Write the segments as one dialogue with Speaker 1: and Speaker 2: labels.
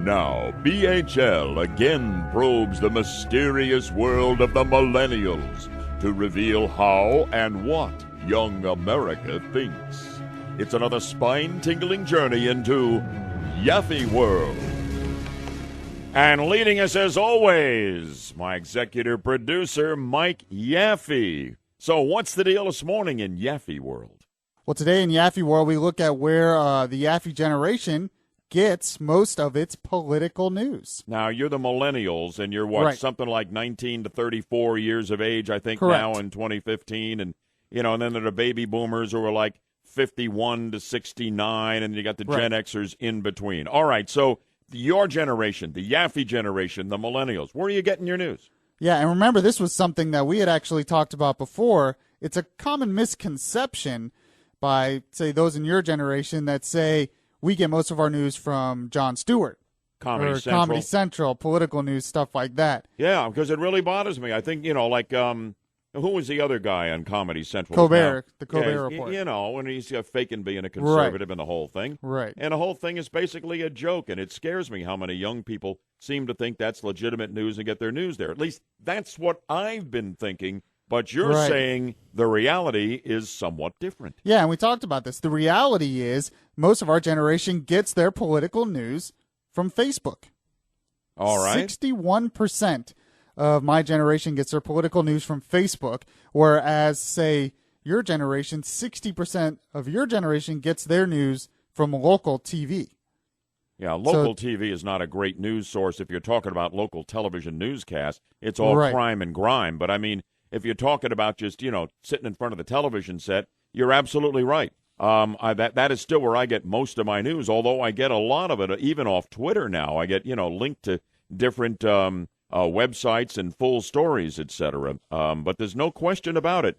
Speaker 1: Now, BHL again probes the mysterious world of the millennials to reveal how and what young America thinks. It's another spine-tingling journey into Yaffee World. And leading us, as always, my executive producer, Mike Yaffee. So what's the deal this morning in Yaffee World?
Speaker 2: Well, today in Yaffee World, we look at where the Yaffee generation gets most of its political news.
Speaker 1: Now, you're the millennials, and you're, what,
Speaker 2: right.
Speaker 1: something like 19 to 34 years of age, I think,
Speaker 2: Correct.
Speaker 1: now in 2015. And, you know, and then there are baby boomers who are like 51 to 69, and you got the
Speaker 2: right.
Speaker 1: Gen Xers in between. All right, so your generation, the Yaffee generation, the millennials, where are you getting your news?
Speaker 2: Yeah, and remember, this was something that we had actually talked about before. It's a common misconception by, say, those in your generation that say we get most of our news from Jon Stewart.
Speaker 1: Comedy Central.
Speaker 2: Comedy Central, political news, stuff like that.
Speaker 1: Yeah, because it really bothers me. I think, you know, like, who was the other guy on Comedy Central?
Speaker 2: Colbert,
Speaker 1: now?
Speaker 2: the Colbert Report.
Speaker 1: You know, when he's faking being a conservative and the whole thing.
Speaker 2: Right.
Speaker 1: And the whole thing is basically a joke, and it scares me how many young people seem to think that's legitimate news and get their news there. At least that's what I've been thinking, but you're
Speaker 2: right.
Speaker 1: saying the reality is somewhat different.
Speaker 2: Yeah, and we talked about this. The reality is most of our generation gets their political news from Facebook.
Speaker 1: All right.
Speaker 2: 61% of my generation gets their political news from Facebook, whereas, say, your generation, 60% of your generation gets their news from local TV.
Speaker 1: Yeah, local TV is not a great news source if you're talking about local television newscasts. It's all
Speaker 2: right.
Speaker 1: crime and grime. But, I mean, if you're talking about just, you know, sitting in front of the television set, you're absolutely right. That is still where I get most of my news, although I get a lot of it even off Twitter now. I get, you know, linked to different websites and full stories, etc. But there's no question about it.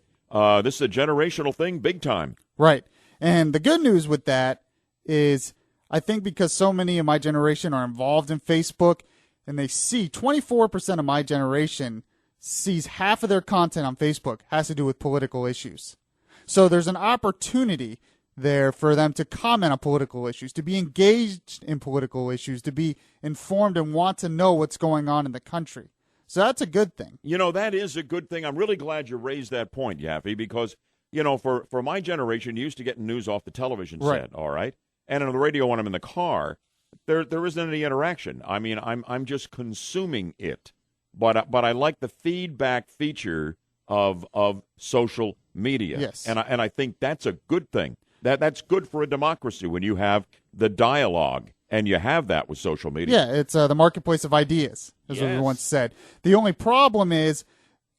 Speaker 1: This is a generational thing, big time.
Speaker 2: Right. And the good news with that is I think because so many of my generation are involved in Facebook, and they see 24% of my generation sees half of their content on Facebook has to do with political issues. So there's an opportunity there for them to comment on political issues, to be engaged in political issues, to be informed and want to know what's going on in the country. So that's a good thing.
Speaker 1: You know, that is a good thing. I'm really glad you raised that point, Yaffee, because, you know, for my generation, you used to get news off the television
Speaker 2: right.
Speaker 1: set, all right? And on the radio when I'm in the car, there isn't any interaction. I mean, I'm just consuming it. But I like the feedback feature of social media.
Speaker 2: Yes.
Speaker 1: And I think that's a good thing. That's good for a democracy when you have the dialogue, and you have that with social media.
Speaker 2: Yeah, it's the marketplace of ideas, as
Speaker 1: yes.
Speaker 2: we once said. The only problem is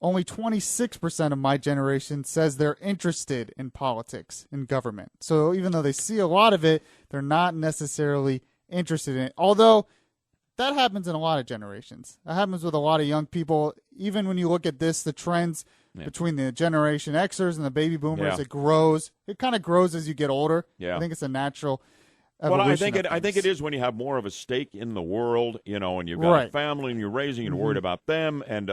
Speaker 2: only 26% of my generation says they're interested in politics, in government. So even though they see a lot of it, they're not necessarily interested in it. Although that happens in a lot of generations. That happens with a lot of young people. Even when you look at this, the trends between the Generation Xers and the baby boomers, it grows. It kind of grows as you get older.
Speaker 1: Yeah.
Speaker 2: I think it's a natural evolution.
Speaker 1: Well, I think it is when you have more of a stake in the world, you know, and you've got
Speaker 2: right.
Speaker 1: a family and you're raising and worried about them, and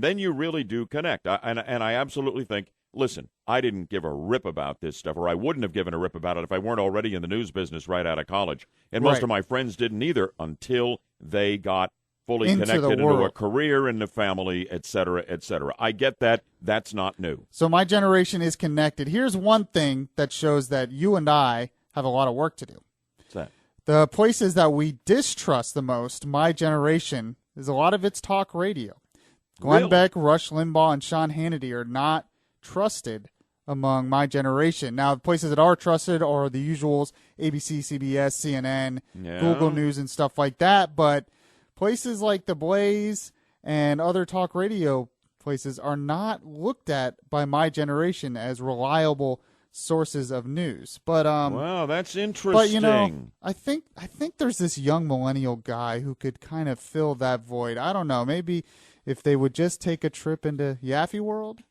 Speaker 1: then you really do connect. And I absolutely think, listen, I didn't give a rip about this stuff, or I wouldn't have given a rip about it if I weren't already in the news business right out of college. And most of my friends didn't either until they got fully connected into a career, into family, et cetera, et cetera. I get that. That's not new.
Speaker 2: So my generation is connected. Here's one thing that shows that you and I have a lot of work to do.
Speaker 1: What's that?
Speaker 2: The places that we distrust the most, my generation, is a lot of it's talk radio. Glenn Beck, Rush Limbaugh, and Sean Hannity are not trusted among my generation. Now, the places that are trusted are the usuals, ABC, CBS, CNN, Google News, and stuff like that. But places like The Blaze and other talk radio places are not looked at by my generation as reliable sources of news. But
Speaker 1: wow, that's interesting.
Speaker 2: But you know, I think there's this young millennial guy who could kind of fill that void. I don't know, maybe if they would just take a trip into Yaffee World.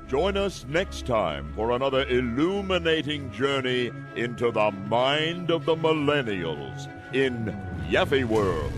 Speaker 1: Join us next time for another illuminating journey into the mind of the millennials in Yaffee World.